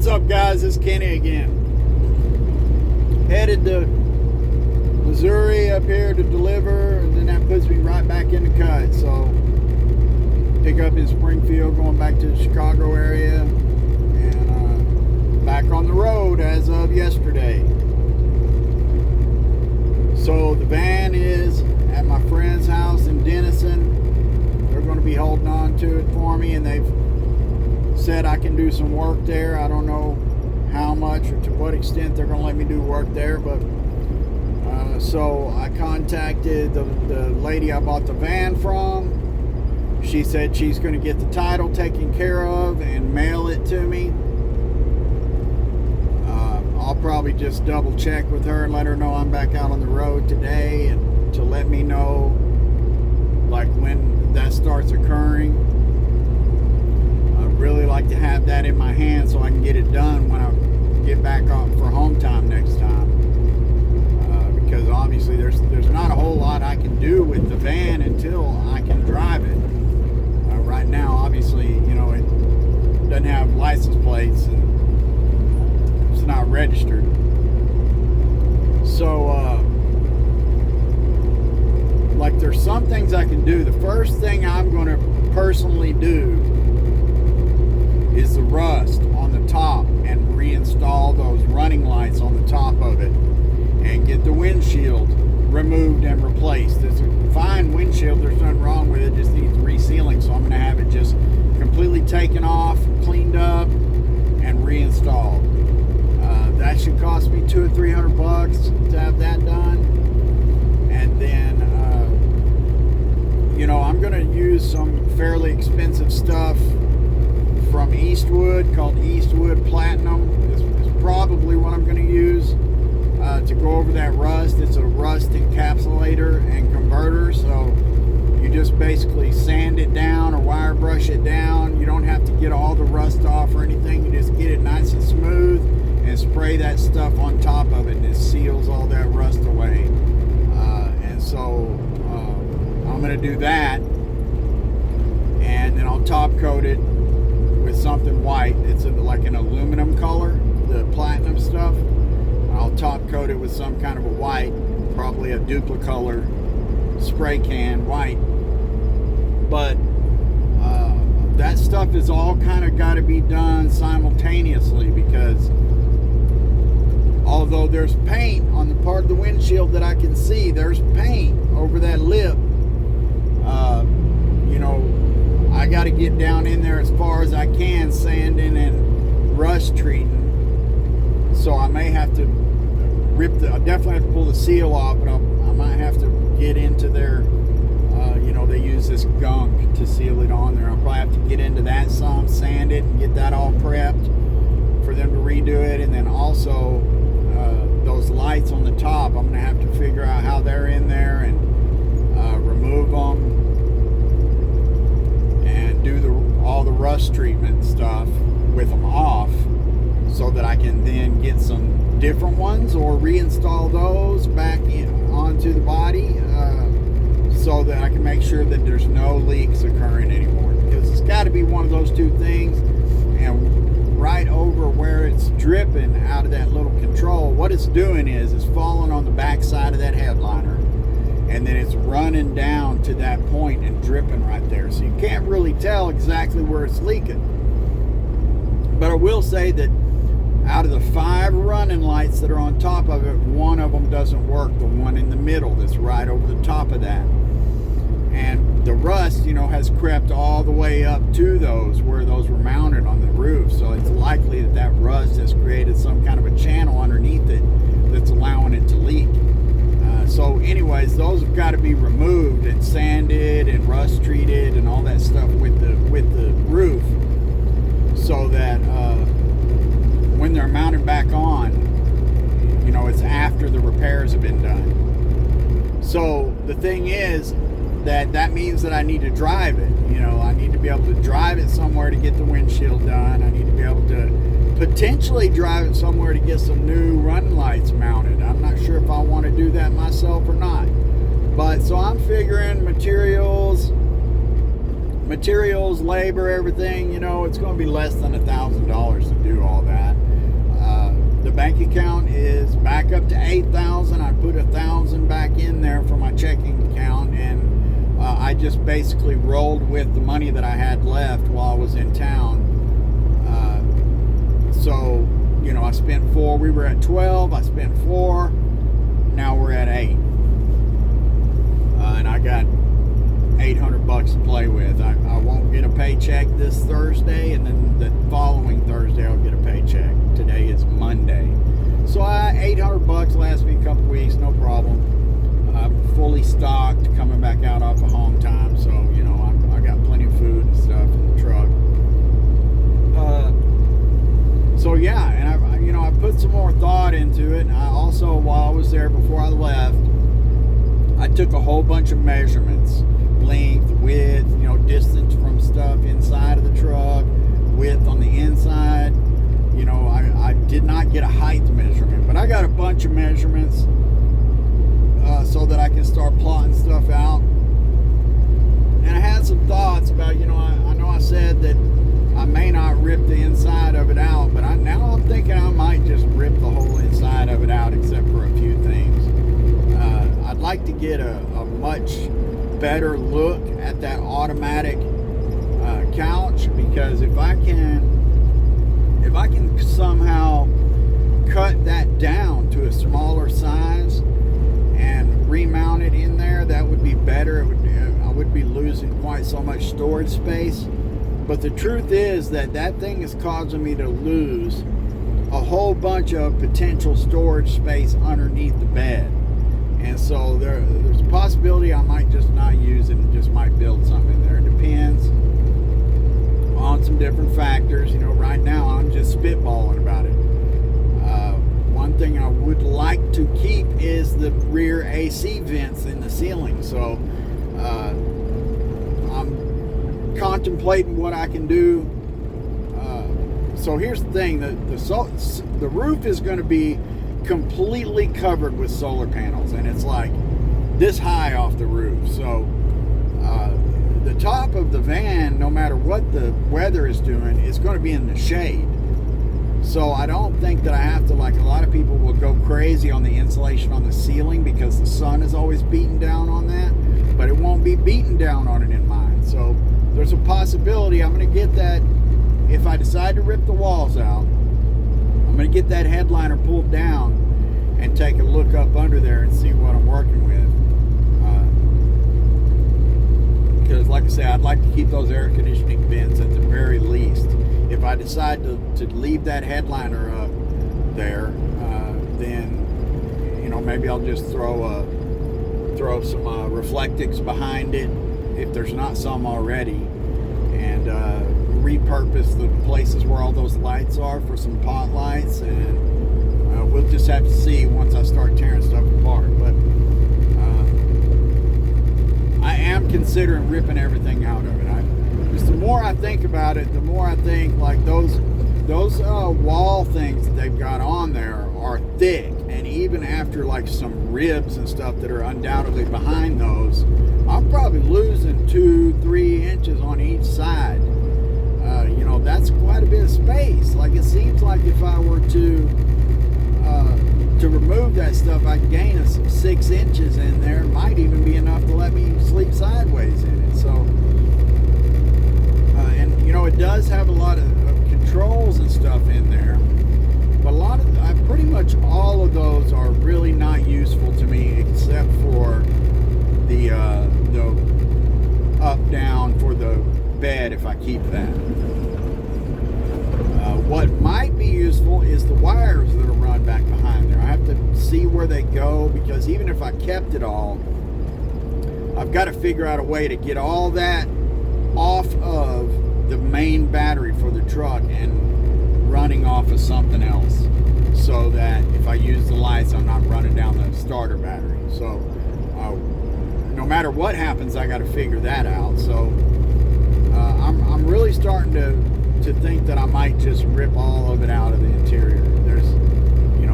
What's up, guys? It's Kenny again. Headed to Missouri up here to deliver, and then that puts me right back in the cut. So pick up in Springfield, going back to the Chicago area, and back on the road as of yesterday. So the van is at my friend's house in Denison. They're going to be holding on to it for me, and they've said I can do some work there. I don't know how much or to what extent they're going to let me do work there, but so I contacted the lady I bought the van from. She said she's going to get the title taken care of and mail it to me. I'll probably just double check with her and let her know I'm back out on the road today, and to let me know like when that starts occurring. I'd really like to have that in my hand so I can get it done when I get back on for home time next time. Because obviously there's not a whole lot I can do with the van until I can drive it. Right now, obviously, you know, it doesn't have license plates and it's not registered. So, like, there's some things I can do. The first thing I'm going to personally do is the rust on the top and reinstall those running lights on the top of it and get the windshield removed and replaced. It's a fine windshield, there's nothing wrong with it, just needs resealing. So I'm going to have it just completely taken off, cleaned up, and reinstalled. That should cost me $200 or $300 to have that done. And then you know, I'm going to use some fairly expensive stuff from Eastwood called Eastwood Platinum. This is probably what I'm going to use to go over that rust. It's a rust encapsulator and converter, so you just basically sand it down or wire brush it down. You don't have to get all the rust off or anything. You just get it nice and smooth and spray that stuff on top of it, and it seals all that rust away. And so I'm going to do that, and then I'll top coat it with something white. It's like an aluminum color, the platinum stuff. I'll top coat it with some kind of a white, probably a Duplicolor spray can white. But that stuff is all kind of got to be done simultaneously, because although there's paint on the part of the windshield that I can see, there's paint over that lip. You know, I got to get down in there as far as I can, sanding and rust treating. So I may have to I definitely have to pull the seal off, but I might have to get into their, you know, they use this gunk to seal it on there. I'll probably have to get into that some, sand it, and get that all prepped for them to redo it. And then also those lights on the top, I'm going to have to figure out how they're in there and remove them and do all the rust treatment stuff with them off, so that I can then get some different ones or reinstall those back onto the body, so that I can make sure that there's no leaks occurring anymore, because it's got to be one of those two things. And right over where it's dripping out of that little control, what it's doing is it's falling on the back side of that headliner, and then it's running down to that point and dripping right there. So you can't really tell exactly where it's leaking. But I will say that out of the 5 running lights that are on top of it, one of them doesn't work. The one in the middle that's right over the top of that. And the rust, you know, has crept all the way up to those where those were mounted on the roof. So it's likely that that rust has created some kind of a channel underneath it that's allowing it to leak. So anyways, those have got to be removed and sanded and rust treated and all that stuff with the roof, so that when they're mounted back on, you know, it's after the repairs have been done. So the thing is that means that I need to drive it. You know, I need to be able to drive it somewhere to get the windshield done. I need to be able to potentially drive it somewhere to get some new running lights mounted. I'm not sure if I want to do that myself or not. But so I'm figuring materials, labor, everything, you know, it's going to be less than $1,000 to do all that. bank account is back up to $8,000. I put $1,000 back in there for my checking account, and I just basically rolled with the money that I had left while I was in town. So, you know, I spent 4. We were at 12. I spent 4. Now we're at 8. And I got $800 to play with. I won't get a paycheck this Thursday, and then the following Thursday I'll get a paycheck. Today is Monday. So $800 lasts me a couple weeks, no problem. I'm fully stocked, coming back out off of home time, so, you know, I got plenty of food and stuff in the truck. So yeah, and I put some more thought into it. I also, while I was there before I left, I took a whole bunch of measurements: length, width, you know, distance from stuff inside of the truck, width on the inside. You know, I did not get a height measurement, but I got a bunch of measurements so that I can start plotting stuff out. And I had some thoughts about, you know, I know I said that I may not rip the inside of it out, but now I'm thinking I might just rip the whole inside of it out, except for a few things. I'd like to get a much better look at that automatic couch, because if I can somehow cut that down to a smaller size and remount it in there, that would be better. I would be losing quite so much storage space. But the truth is that thing is causing me to lose a whole bunch of potential storage space underneath the bed. And so there's a possibility I might just not use it and just might build something in there. It depends on some different factors. You know, right now I'm just spitballing about it. One thing I would like to keep is the rear AC vents in the ceiling. So I'm contemplating what I can do. So here's the thing: the roof is going to be completely covered with solar panels, and it's like this high off the roof. So the top of the van, no matter what the weather is doing, is going to be in the shade. So I don't think that I have to, like a lot of people will go crazy on the insulation on the ceiling because the sun is always beating down on that, but it won't be beating down on it in mine. So there's a possibility I'm going to get that. If I decide to rip the walls out, I'm going to get that headliner pulled down and take a look up under there and see what I'm working with. Because like I say, I'd like to keep those air conditioning vents at the very least. If I decide to leave that headliner up there, then, you know, maybe I'll just throw some reflectics behind it if there's not some already, and repurpose the places where all those lights are for some pot lights. And we'll just have to see once I start tearing stuff apart. But I am considering ripping everything out of it. Just the more I think about it, the more I think like those wall things that they've got on there are thick, and even after like some ribs and stuff that are undoubtedly behind those, I'm probably losing 2-3 inches on each side. You know, that's quite a bit of space. Like, it seems like if I were to remove that stuff, I'd gain some 6 inches in there. It might even be enough to let me sleep sideways in it. So, and you know, it does have a lot of controls and stuff in there, but pretty much all of those are really not useful to me, except for the up down for the bed if I keep that. What might be useful is the wires that are run back behind there. I have to see where they go, because even if I kept it all, I've got to figure out a way to get all that off of the main battery for the truck and running off of something else, so that if I use the lights, I'm not running down the starter battery. So no matter what happens, I got to figure that out. So I'm really starting to think that I might just rip all of it out of the interior.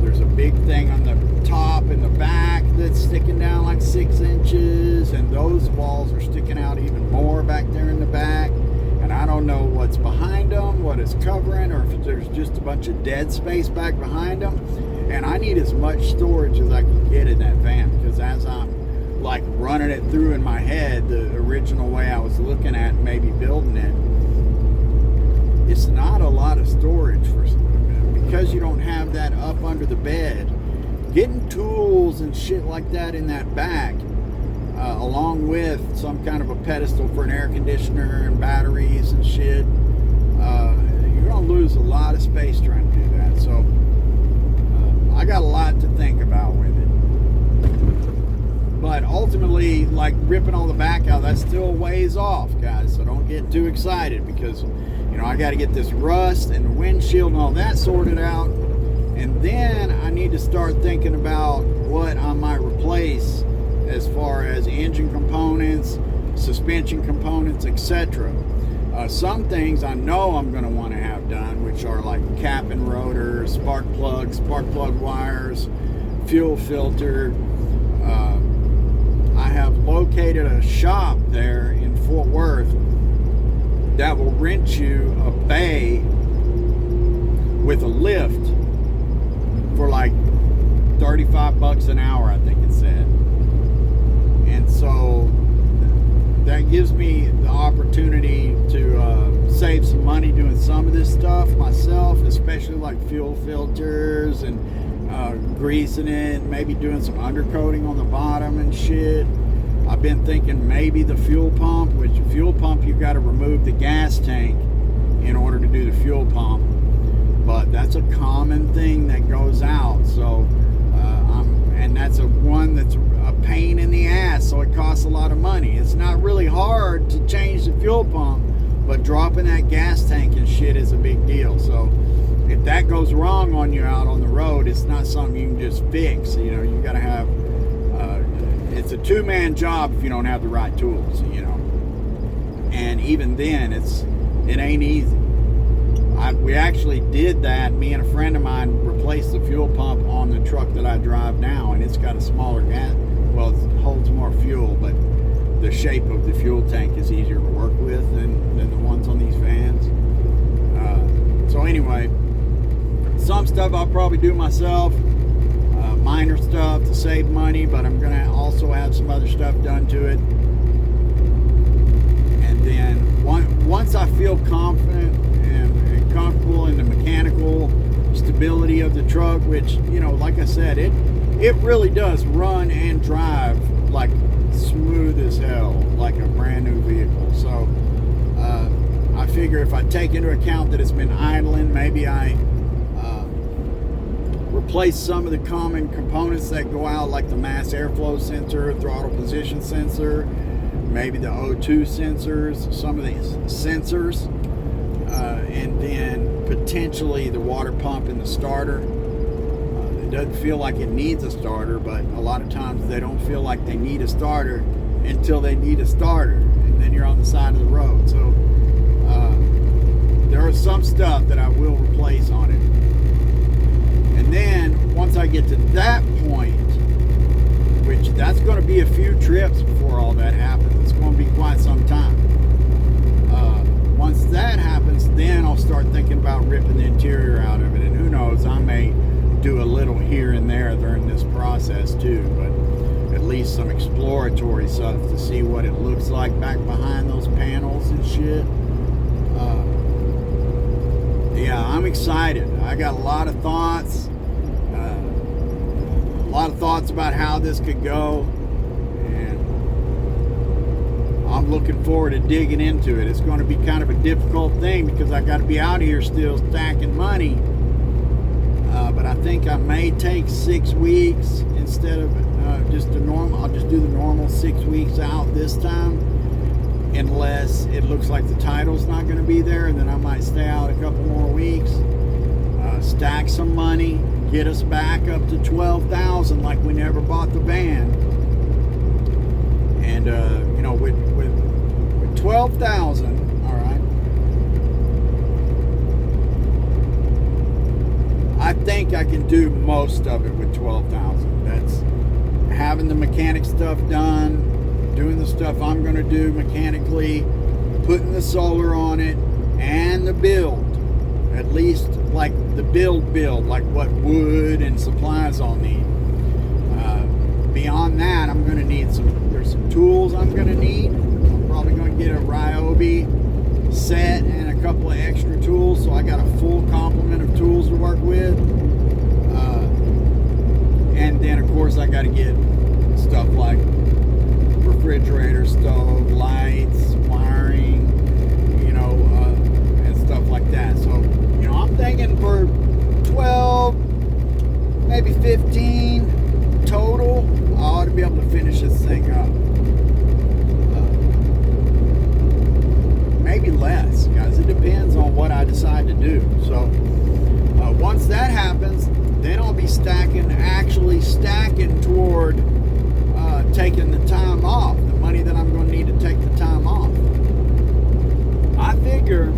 There's a big thing on the top and the back that's sticking down like 6 inches, and those walls are sticking out even more back there in the back. And and I don't know what's behind them, what it's covering, or if there's just a bunch of dead space back behind them. And I need as much storage as I can get in that van, because as I'm like running it through in my head, the original way I was looking at maybe building it, it's not a lot of storage because you don't have that up under the bed. Getting tools and shit like that in that back, along with some kind of a pedestal for an air conditioner and batteries and shit, you're gonna lose a lot of space trying to do that. So I got a lot to think about with it. But ultimately, like ripping all the back out, that's still a ways off, guys. So don't get too excited, because I got to get this rust and the windshield and all that sorted out. And then I need to start thinking about what I might replace as far as engine components, suspension components, etc. Some things I know I'm going to want to have done, which are like cap and rotor, spark plug wires, fuel filter. I have located a shop there in Fort Worth that will rent you a bay with a lift for like $35 an hour, I think it said. And so that gives me the opportunity to save some money doing some of this stuff myself, especially like fuel filters and greasing it, maybe doing some undercoating on the bottom and shit. I've been thinking maybe the fuel pump, which fuel pump you've got to remove the gas tank in order to do the fuel pump, but that's a common thing that goes out. So and that's one that's a pain in the ass, so it costs a lot of money. It's not really hard to change the fuel pump, but dropping that gas tank and shit is a big deal. So if that goes wrong on you out on the road, it's not something you can just fix. You got to have it's a two-man job if you don't have the right tools, and even then it ain't easy. We actually did that. Me and a friend of mine replaced the fuel pump on the truck that I drive now, and it's got a smaller gas. Well, it holds more fuel, but the shape of the fuel tank is easier to work with than the ones on these vans. So anyway, some stuff I'll probably do myself, minor stuff to save money, but I'm going to also have some other stuff done to it. And then once I feel confident and comfortable in the mechanical stability of the truck, which, like I said, it really does run and drive like smooth as hell, like a brand new vehicle. So I figure if I take into account that it's been idling, maybe I replace some of the common components that go out, like the mass airflow sensor, throttle position sensor, maybe the O2 sensors, some of these sensors, and then potentially the water pump and the starter. It doesn't feel like it needs a starter, but a lot of times they don't feel like they need a starter until they need a starter, and then you're on the side of the road. So there is some stuff that I will replace on it. And then once I get to that point, which that's going to be a few trips before all that happens, it's going to be quite some time. Once that happens, then I'll start thinking about ripping the interior out of it. And who knows, I may do a little here and there during this process too, but at least some exploratory stuff to see what it looks like back behind those panels and shit. Yeah, I'm excited. I got a lot of thoughts. About how this could go, and I'm looking forward to digging into it. It's going to be kind of a difficult thing because I got to be out here still stacking money, but I think I may take 6 weeks instead of just the normal. I'll just do the normal 6 weeks out this time, unless it looks like the title's not going to be there, and then I might stay out a couple more weeks, stack some money, get us back up to 12,000 like we never bought the van. And with 12,000, all right, I think I can do most of it with 12,000. That's having the mechanic stuff done, doing the stuff I'm going to do mechanically, putting the solar on it and the build, at least like the build, like what wood and supplies I'll need. Beyond that, I'm going to need there's some tools I'm going to need. I'm probably going to get a Ryobi set and a couple of extra tools, so I got a full complement of tools to work with. And then of course I got to get stuff like refrigerator, stove, lights, wiring, and stuff like that. So, I'm thinking for 12, maybe 15 total, I ought to be able to finish this thing up. Maybe less, guys. It depends on what I decide to do. So once that happens, then I'll be actually stacking toward taking the time off, the money that I'm going to need to take the time off. I figure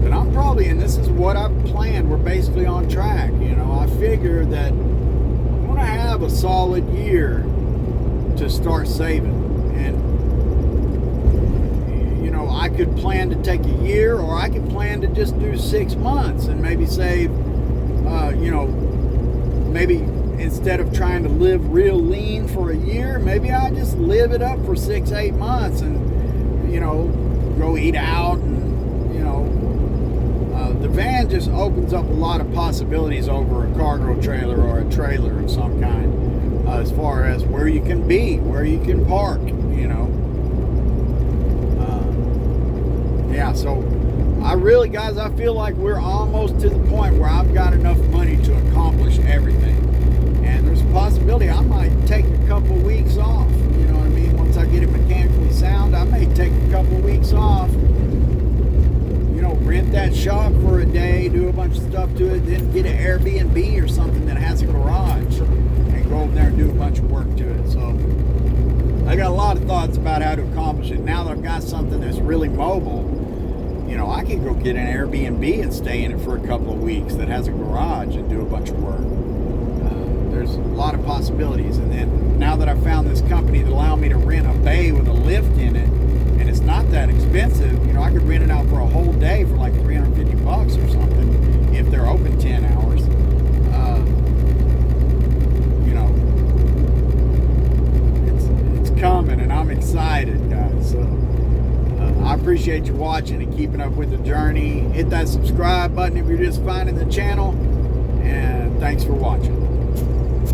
that I'm probably, and this is what I've planned, we're basically on track. I figure that I'm going to have a solid year to start saving. And I could plan to take a year, or I could plan to just do 6 months and maybe save, maybe instead of trying to live real lean for a year, maybe I just live it up for 6-8 months and, go eat out. And, the van just opens up a lot of possibilities over a cargo trailer or a trailer of some kind, as far as where you can be, where you can park, Yeah, so I really, guys, I feel like we're almost to the point where I've got enough money to accomplish everything. And there's a possibility I might take a couple weeks off. You know what I mean? Once I get it mechanically sound, I may take a couple weeks off. Rent that shop for a day, do a bunch of stuff to it, then get an Airbnb or something that has a garage and go over there and do a bunch of work to it. So I got a lot of thoughts about how to accomplish it. Now that I've got something that's really mobile, I can go get an Airbnb and stay in it for a couple of weeks that has a garage and do a bunch of work. There's a lot of possibilities. And then now that I've found this company that allows me to rent a bay with a lift in it, and it's not that expensive, I could rent it out for a whole day for like $350 or something if they're open 10 hours. It's coming, and I'm excited, guys. So I appreciate you watching and keeping up with the journey. Hit that subscribe button if you're just finding the channel, and thanks for watching.